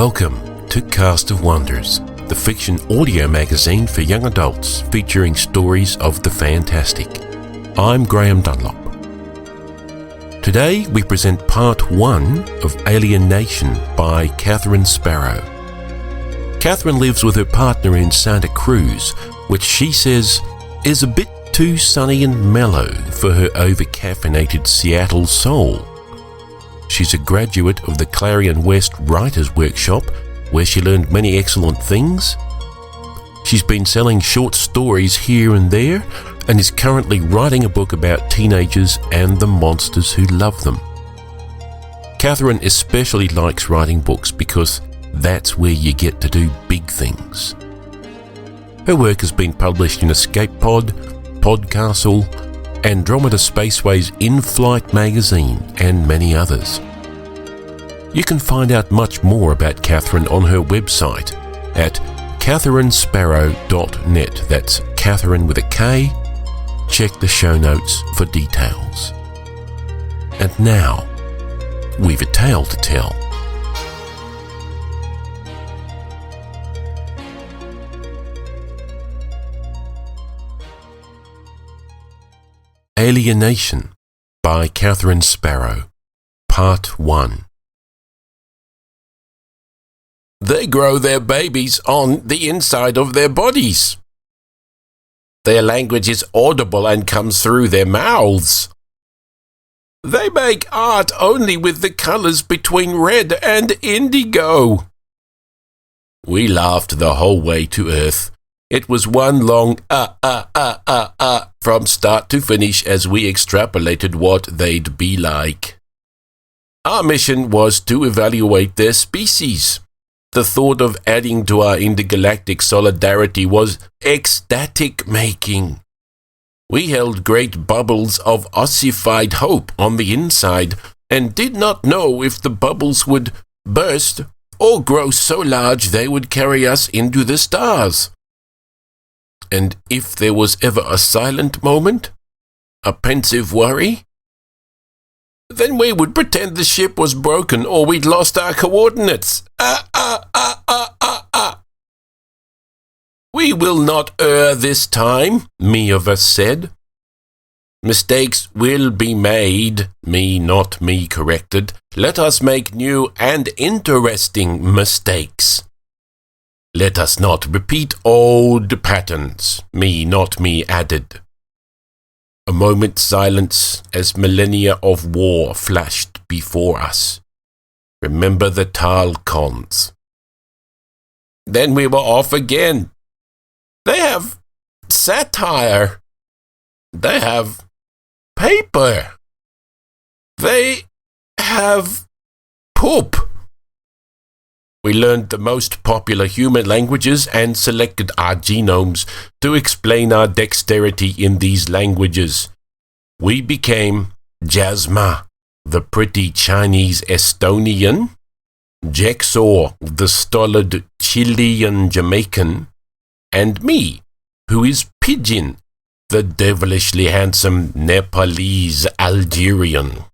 Welcome to Cast of Wonders, the fiction audio magazine for young adults featuring stories of the fantastic. I'm Graham Dunlop. Today we present part 1 of Alienation by Catherine Sparrow. Catherine lives with her partner in Santa Cruz, which she says is a bit too sunny and mellow for her over-caffeinated Seattle soul. She's a graduate of the Clarion West Writers' Workshop, where she learned many excellent things. She's been selling short stories here and there, and is currently writing a book about teenagers and the monsters who love them. Catherine especially likes writing books because that's where you get to do big things. Her work has been published in Escape Pod, Podcastle, Andromeda Spaceway's In-Flight magazine, and many others. You can find out much more about Catherine on her website at catherinesparrow.net. That's Catherine with a K. Check the show notes for details. And now, we've a tale to tell. Alienation by Catherine Sparrow, Part 1. They grow their babies on the inside of their bodies. Their language is audible and comes through their mouths. They make art only with the colours between red and indigo. We laughed the whole way to Earth. It was one long from start to finish as we extrapolated what they'd be like. Our mission was to evaluate their species. The thought of adding to our intergalactic solidarity was ecstatic-making. We held great bubbles of ossified hope on the inside and did not know if the bubbles would burst or grow so large they would carry us into the stars. And if there was ever a silent moment, a pensive worry, then we would pretend the ship was broken or we'd lost our coordinates. We will not err this time, me of us said. Mistakes will be made, me not me corrected. Let us make new and interesting mistakes. Let us not repeat old patterns, me not me added. A moment's silence as millennia of war flashed before us. Remember the Talcons. Then we were off again. They have satire. They have paper. They have poop. We learned the most popular human languages and selected our genomes to explain our dexterity in these languages. We became Jasma, the pretty Chinese Estonian, Jigsaw, the stolid Chilean Jamaican, and me, who is Pigeon, the devilishly handsome Nepalese Algerian.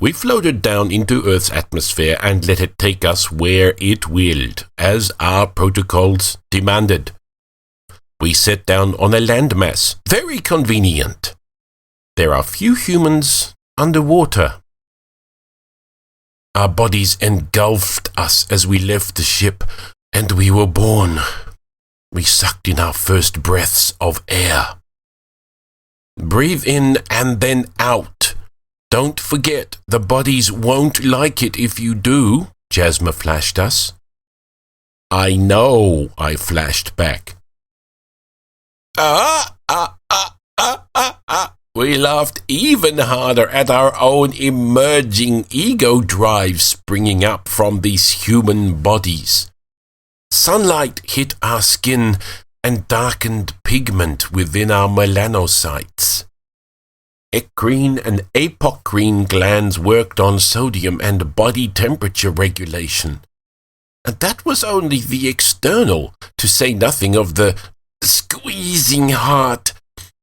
We floated down into Earth's atmosphere and let it take us where it willed, as our protocols demanded. We set down on a landmass, very convenient. There are few humans underwater. Our bodies engulfed us as we left the ship, and we were born. We sucked in our first breaths of air. Breathe in and then out. Don't forget, the bodies won't like it if you do, Jasma flashed us. I know, I flashed back. We laughed even harder at our own emerging ego drive springing up from these human bodies. Sunlight hit our skin and darkened pigment within our melanocytes. Eccrine and apocrine glands worked on sodium and body temperature regulation. And that was only the external, to say nothing of the squeezing heart,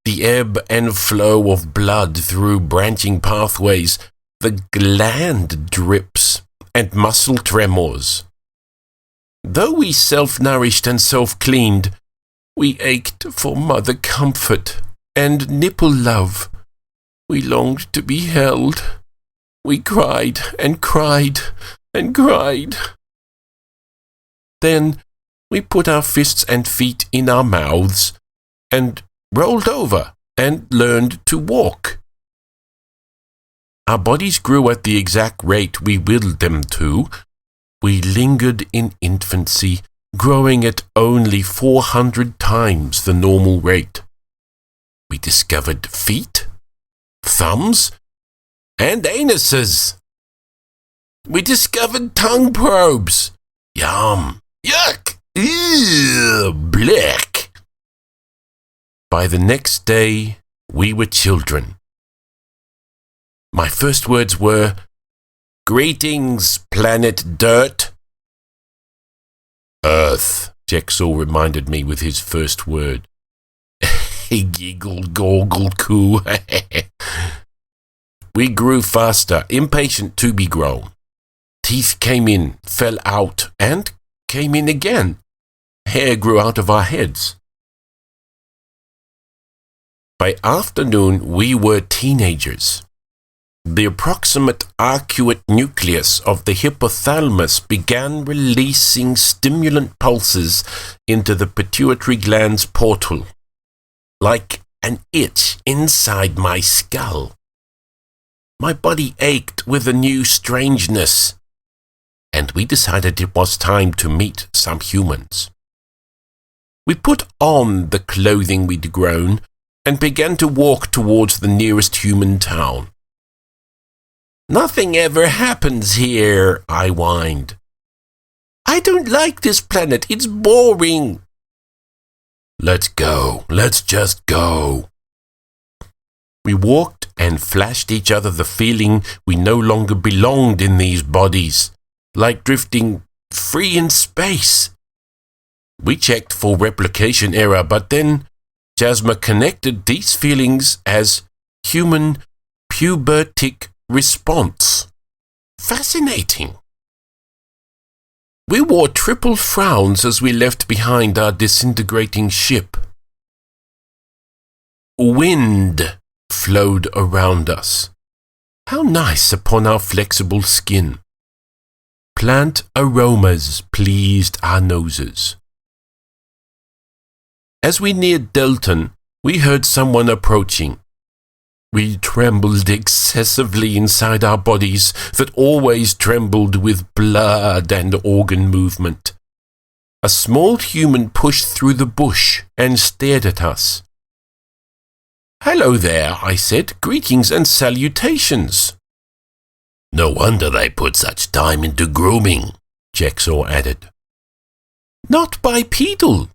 the ebb and flow of blood through branching pathways, the gland drips, and muscle tremors. Though we self-nourished and self-cleaned, we ached for mother comfort and nipple love. We longed to be held. We cried and cried and cried. Then we put our fists and feet in our mouths and rolled over and learned to walk. Our bodies grew at the exact rate we willed them to. We lingered in infancy, growing at only 400 times the normal rate. We discovered feet, thumbs, and anuses. We discovered tongue probes. Yum! Yuck! Ew! Blech! By the next day, we were children. My first words were, "Greetings, planet Dirt." "Earth," Jigsaw reminded me with his first word. He giggled, goggled, coo. We grew faster, impatient to be grown. Teeth came in, fell out, and came in again. Hair grew out of our heads. By afternoon, we were teenagers. The approximate arcuate nucleus of the hypothalamus began releasing stimulant pulses into the pituitary gland's portal, like an itch inside my skull. My body ached with a new strangeness, and we decided it was time to meet some humans. We put on the clothing we'd grown and began to walk towards the nearest human town. "Nothing ever happens here," I whined. "I don't like this planet. It's boring." "Let's go. Let's just go." We walked and flashed each other the feeling we no longer belonged in these bodies, like drifting free in space. We checked for replication error, but then Jasma connected these feelings as human pubertic response. Fascinating. We wore triple frowns as we left behind our disintegrating ship. Wind flowed around us. How nice upon our flexible skin. Plant aromas pleased our noses. As we neared Delton, we heard someone approaching. We trembled excessively inside our bodies that always trembled with blood and organ movement. A small human pushed through the bush and stared at us. "Hello there," I said. "Greetings and salutations." "No wonder they put such time into grooming," Jigsaw added. "Not bipedal."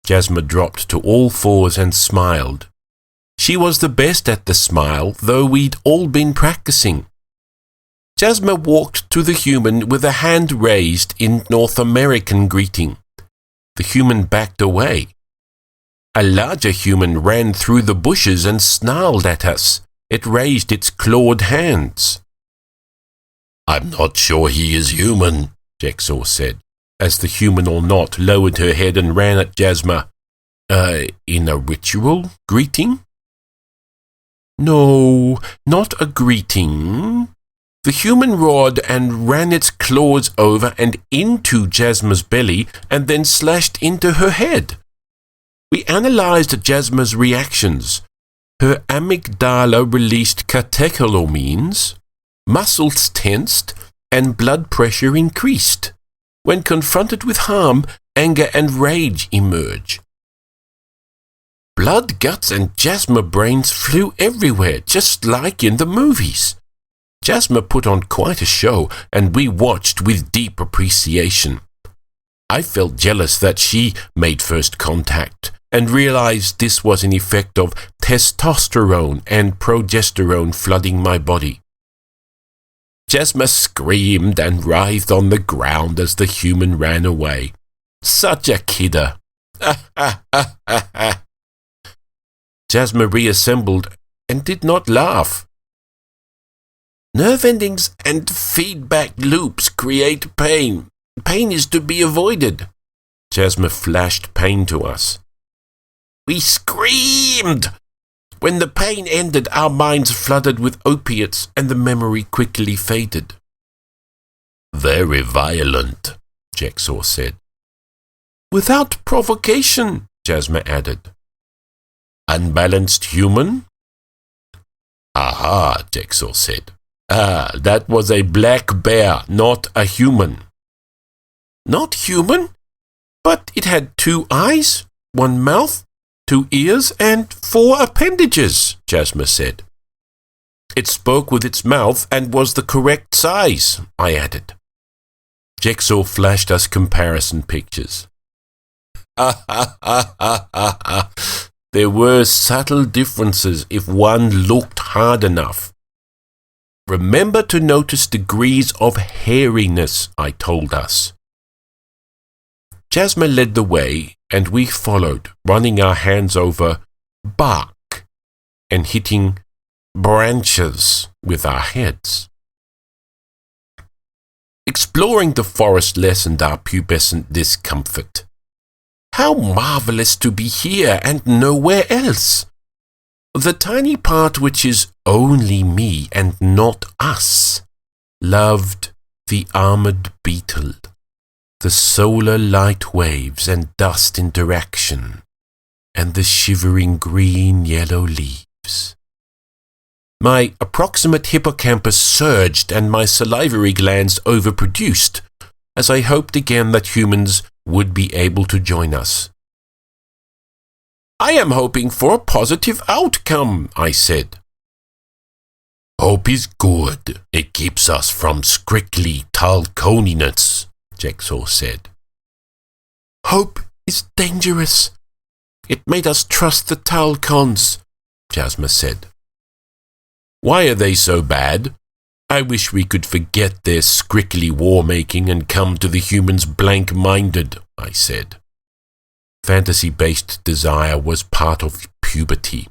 Jasma dropped to all fours and smiled. She was the best at the smile, though we'd all been practicing. Jasma walked to the human with a hand raised in North American greeting. The human backed away. A larger human ran through the bushes and snarled at us. It raised its clawed hands. "I'm not sure he is human," Jigsaw said, as the human or not lowered her head and ran at Jasma. In a ritual greeting?" "No, not a greeting." The human roared and ran its claws over and into Jasma's belly and then slashed into her head. We analyzed Jasma's reactions. Her amygdala released catecholamines, muscles tensed, and blood pressure increased. When confronted with harm, anger and rage emerge. Blood, guts, and Jasma brains flew everywhere, just like in the movies. Jasma put on quite a show, and we watched with deep appreciation. I felt jealous that she made first contact, and realized this was an effect of testosterone and progesterone flooding my body. Jasma screamed and writhed on the ground as the human ran away. Such a kidder. Jasma reassembled and did not laugh. Nerve endings and feedback loops create pain. Pain is to be avoided. Jasmine flashed pain to us. We screamed. When the pain ended, our minds flooded with opiates and the memory quickly faded. Very violent, Jigsaw said. Without provocation, Jasmine added. Unbalanced human? Aha, Jigsaw said. Ah, that was a black bear, not a human. Not human? But it had 2 eyes, 1 mouth, 2 ears, and 4 appendages, Jasmine said. It spoke with its mouth and was the correct size, I added. Jigsaw flashed us comparison pictures. There were subtle differences if one looked hard enough. Remember to notice degrees of hairiness, I told us. Jasmine led the way, and we followed, running our hands over bark and hitting branches with our heads. Exploring the forest lessened our pubescent discomfort. How marvelous to be here and nowhere else! The tiny part which is only me and not us loved the armored beetle, the solar light waves and dust interaction, and the shivering green-yellow leaves. My approximate hippocampus surged and my salivary glands overproduced, as I hoped again that humans would be able to join us. I am hoping for a positive outcome, I said. Hope is good. It keeps us from strictly talconiness, Jigsaw said. Hope is dangerous. It made us trust the Talcons, Jasmine said. Why are they so bad? I wish we could forget their scrickly war-making and come to the humans blank-minded, I said. Fantasy-based desire was part of puberty.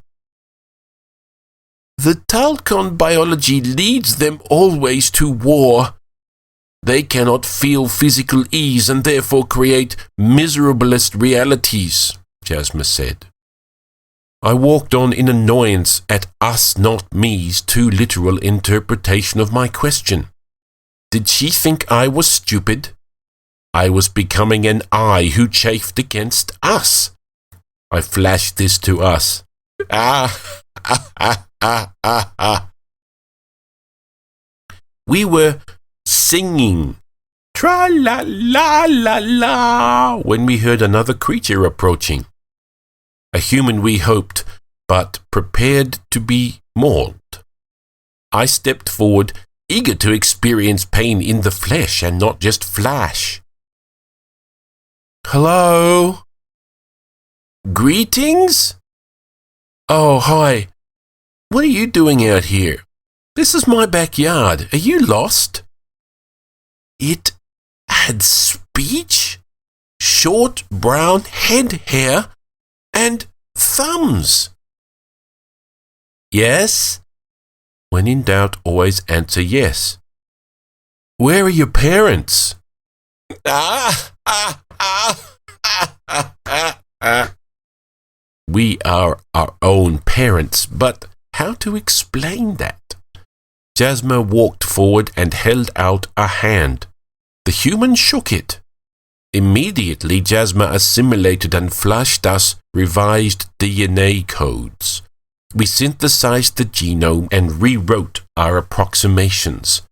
The Talcon biology leads them always to war. They cannot feel physical ease and therefore create miserablest realities, Jasmine said. I walked on in annoyance at us not me's too literal interpretation of my question. Did she think I was stupid? I was becoming an I who chafed against us. I flashed this to us. We were singing tra-la-la-la-la when we heard another creature approaching. A human we hoped, but prepared to be mauled. I stepped forward, eager to experience pain in the flesh and not just flash. Hello? Greetings? Oh, hi. What are you doing out here? This is my backyard. Are you lost? It had speech, short brown head hair, and thumbs. Yes? When in doubt, always answer yes. Where are your parents? We are our own parents, but how to explain that? Jasmine walked forward and held out a hand. The human shook it. Immediately, Jasmine assimilated and flashed us revised DNA codes. We synthesized the genome and rewrote our approximations.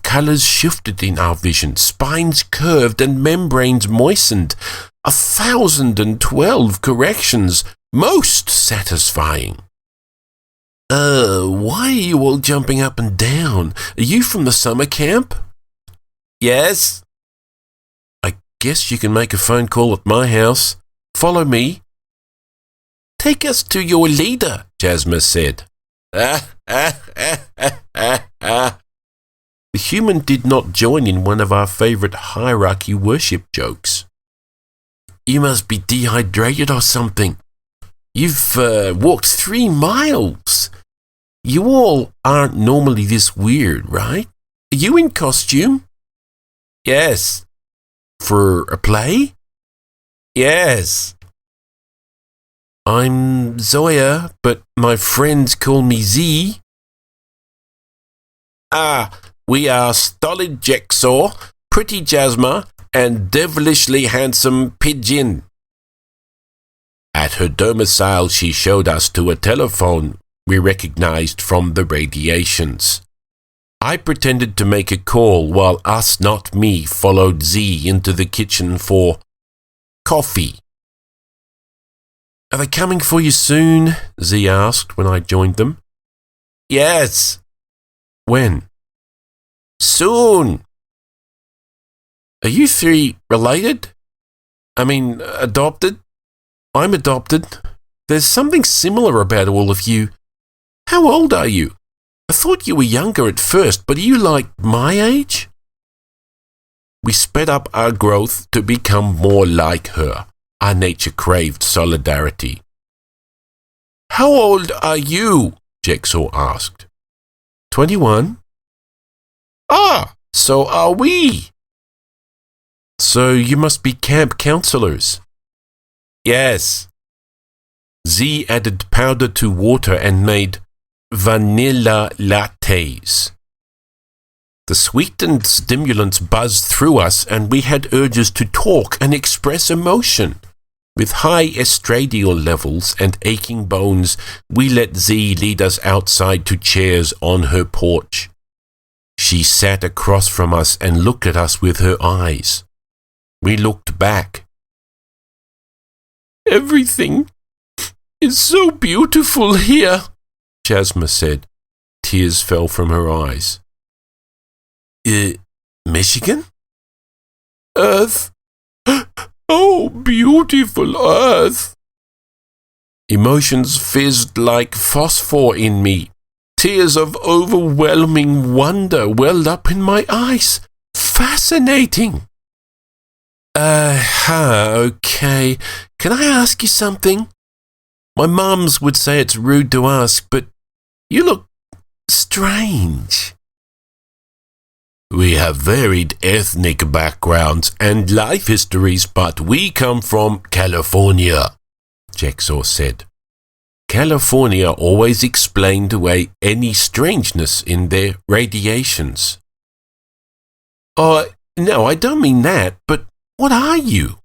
Colors shifted in our vision, spines curved and membranes moistened. 1,012 corrections, most satisfying. Why are you all jumping up and down? Are you from the summer camp? Yes. I guess you can make a phone call at my house. Follow me. Take us to your leader, Jasmine said. The human did not join in one of our favorite hierarchy worship jokes. You must be dehydrated or something. You've walked 3 miles. You all aren't normally this weird, right? Are you in costume? Yes. For a play? Yes. I'm Zoya, but my friends call me Z. We are stolid Jigsaw, pretty Jasma, and devilishly handsome Pigeon. At her domicile, she showed us to a telephone we recognized from the radiations. I pretended to make a call while Us Not Me followed Z into the kitchen for coffee. Are they coming for you soon? Z asked when I joined them. Yes. When? Soon. Are you three related? I mean, adopted? I'm adopted. There's something similar about all of you. How old are you? I thought you were younger at first, but are you like my age? We sped up our growth to become more like her. Our nature craved solidarity. How old are you? Jigsaw asked. 21. So are we. So you must be camp counselors. Yes. Z added powder to water and made vanilla lattes. The sweetened stimulants buzzed through us, and we had urges to talk and express emotion. With high estradiol levels and aching bones, we let Z lead us outside to chairs on her porch. She sat across from us and looked at us with her eyes. We looked back. Everything is so beautiful here, Jasma said. Tears fell from her eyes. Michigan? Earth. Oh, beautiful Earth. Emotions fizzed like phosphor in me. Tears of overwhelming wonder welled up in my eyes. Fascinating. Okay. Can I ask you something? My mums would say it's rude to ask, but you look strange. We have varied ethnic backgrounds and life histories, but we come from California, Jigsaw said. California always explained away any strangeness in their radiations. No, I don't mean that, but what are you?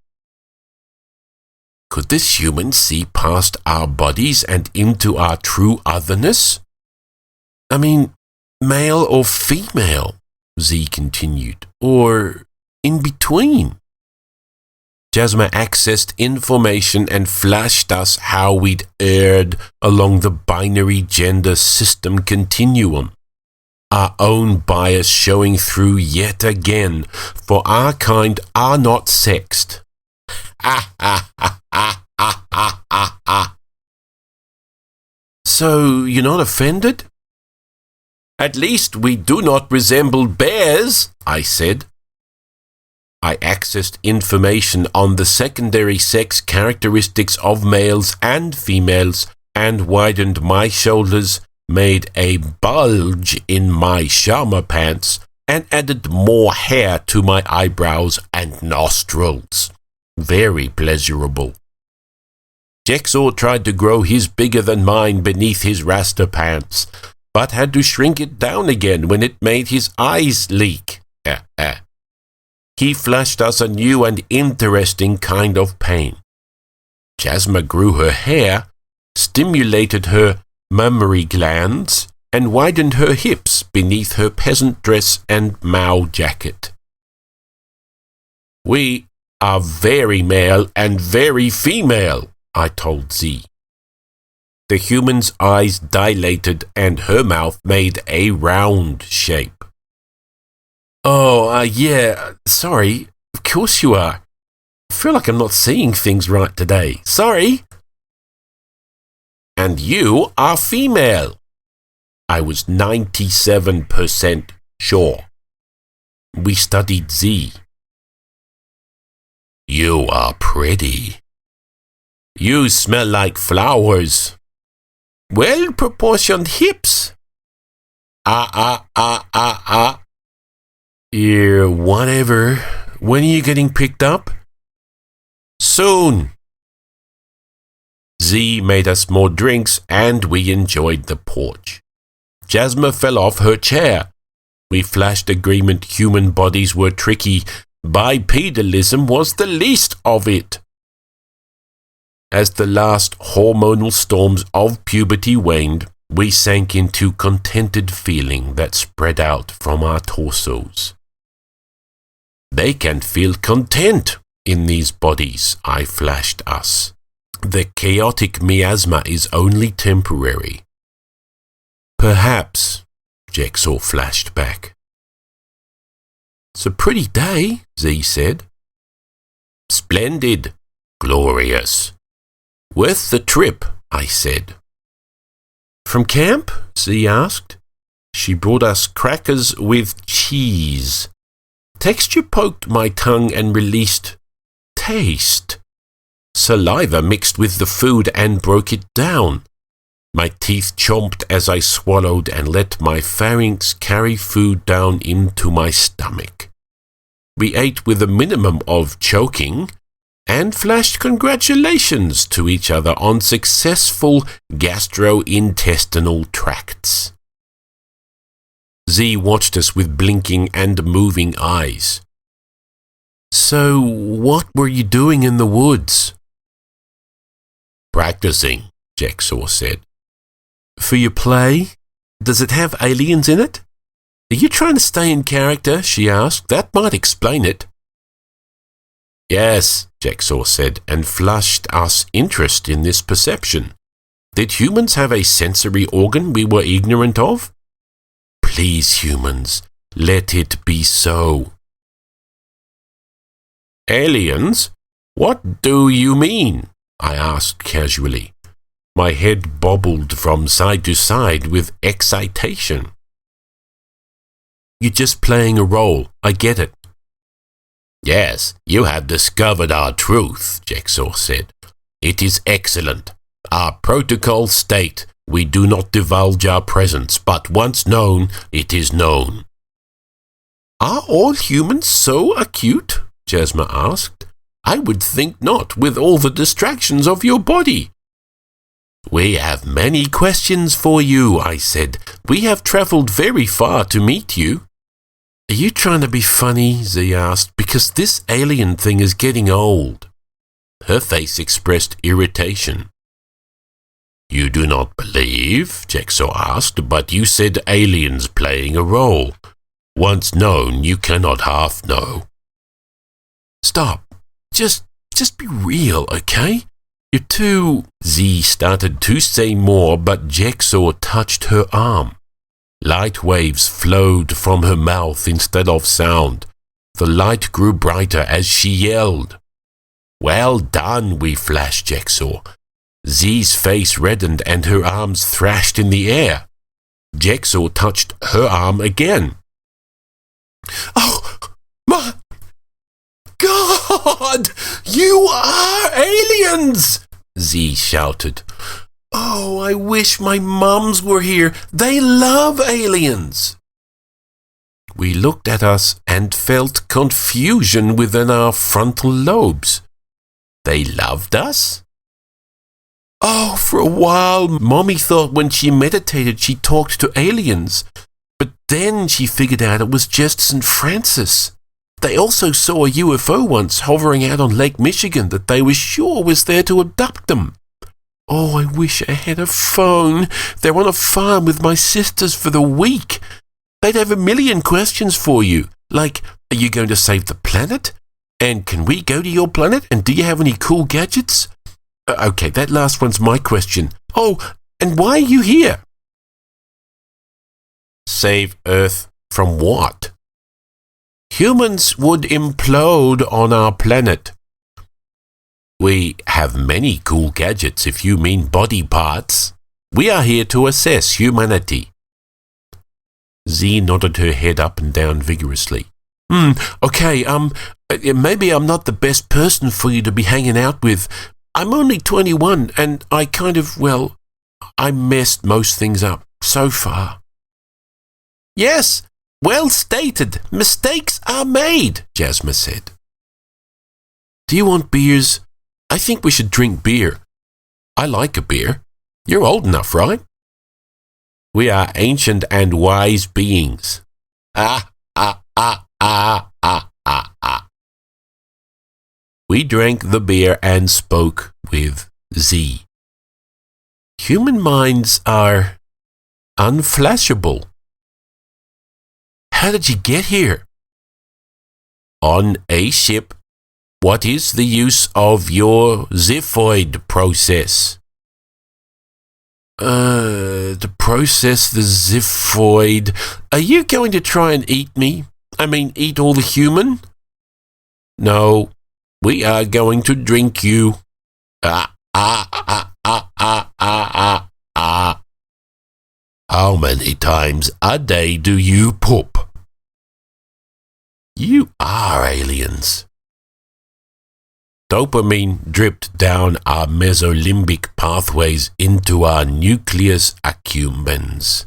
Could this human see past our bodies and into our true otherness? I mean, male or female, Z continued, or in between. Jasma accessed information and flashed us how we'd erred along the binary gender system continuum. Our own bias showing through yet again, for our kind are not sexed. So you're not offended? At least we do not resemble bears, I said. I accessed information on the secondary sex characteristics of males and females and widened my shoulders, made a bulge in my Sharma pants, and added more hair to my eyebrows and nostrils. Very pleasurable. Jigsaw tried to grow his bigger than mine beneath his raster pants, but had to shrink it down again when it made his eyes leak. He flashed us a new and interesting kind of pain. Jasma grew her hair, stimulated her mammary glands, and widened her hips beneath her peasant dress and Mao jacket. We are very male and very female, I told Z. The human's eyes dilated and her mouth made a round shape. Yeah, sorry. Of course you are. I feel like I'm not seeing things right today. Sorry. And you are female. I was 97% sure. We studied Z. You are pretty. You smell like flowers. Well-proportioned hips. Ah. Yeah, whatever. When are you getting picked up? Soon. Z made us more drinks and we enjoyed the porch. Jasma fell off her chair. We flashed agreement human bodies were tricky. Bipedalism was the least of it. As the last hormonal storms of puberty waned, we sank into contented feeling that spread out from our torsos. They can feel content in these bodies, I flashed us. The chaotic miasma is only temporary. Perhaps, Jigsaw flashed back. It's a pretty day, Z said. Splendid, glorious. Worth the trip, I said. From camp? Z asked. She brought us crackers with cheese. Texture poked my tongue and released taste. Saliva mixed with the food and broke it down. My teeth chomped as I swallowed and let my pharynx carry food down into my stomach. We ate with a minimum of choking and flashed congratulations to each other on successful gastrointestinal tracts. Z watched us with blinking and moving eyes. So, what were you doing in the woods? Practicing, Jigsaw said. For your play? Does it have aliens in it? Are you trying to stay in character? She asked. That might explain it. Yes, Jigsaw said, and flushed us interest in this perception. Did humans have a sensory organ we were ignorant of? Please, humans, let it be so. Aliens? What do you mean? I asked casually. My head bobbled from side to side with excitation. You're just playing a role. I get it. Yes, you have discovered our truth, Jigsaw said. It is excellent. Our protocols state we do not divulge our presence, but once known, it is known. Are all humans so acute? Jasma asked. I would think not, with all the distractions of your body. We have many questions for you, I said. We have travelled very far to meet you. Are you trying to be funny? Z asked, because this alien thing is getting old. Her face expressed irritation. You do not believe? Jigsaw asked, but you said aliens playing a role. Once known, you cannot half know. Stop. Just be real, okay? You're too... Z started to say more, but Jigsaw touched her arm. Light waves flowed from her mouth instead of sound. The light grew brighter as she yelled. Well done, we flashed Jigsaw. Z's face reddened and her arms thrashed in the air. Jigsaw touched her arm again. Oh, my God! You are aliens! Z shouted. Oh, I wish my mums were here. They love aliens. We looked at us and felt confusion within our frontal lobes. They loved us? Oh, for a while, Mommy thought when she meditated she talked to aliens. But then she figured out it was just St. Francis. They also saw a UFO once hovering out on Lake Michigan that they were sure was there to abduct them. Oh, I wish I had a phone. They're on a farm with my sisters for the week. They'd have a million questions for you. Like, are you going to save the planet? And can we go to your planet? And do you have any cool gadgets? Okay, that last one's my question. Oh, and why are you here? Save Earth from what? Humans would implode on our planet. We have many cool gadgets if you mean body parts. We are here to assess humanity. Z nodded her head up and down vigorously. Okay, maybe I'm not the best person for you to be hanging out with. I'm only 21 and I messed most things up so far. Yes, well stated. Mistakes are made, Jasmine said. Do you want beers? I think we should drink beer. I like a beer. You're old enough, right? We are ancient and wise beings. We drank the beer and spoke with Z. Human minds are unflashable. How did you get here? On a ship. What is the use of your xiphoid process? To process the xiphoid. Are you going to try and eat me? I mean, eat all the human? No, we are going to drink you. How many times a day do you poop? You are aliens. Dopamine dripped down our mesolimbic pathways into our nucleus accumbens.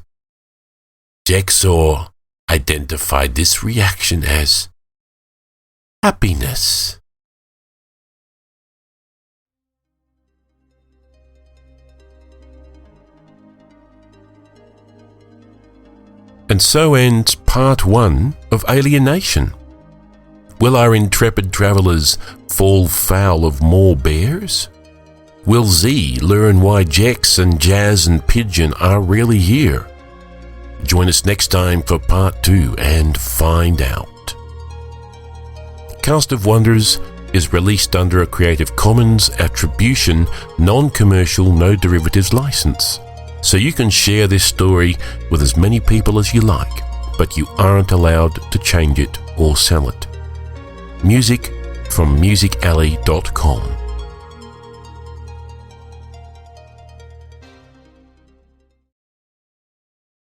Jigsaw identified this reaction as happiness. And so ends part 1 of Alienation. Will our intrepid travellers fall foul of more bears? Will Z learn why Jex and Jazz and Pigeon are really here? Join us next time for part 2 and find out. Cast of Wonders is released under a Creative Commons Attribution, Non-Commercial, No Derivatives license. So you can share this story with as many people as you like, but you aren't allowed to change it or sell it. Music from musicalley.com.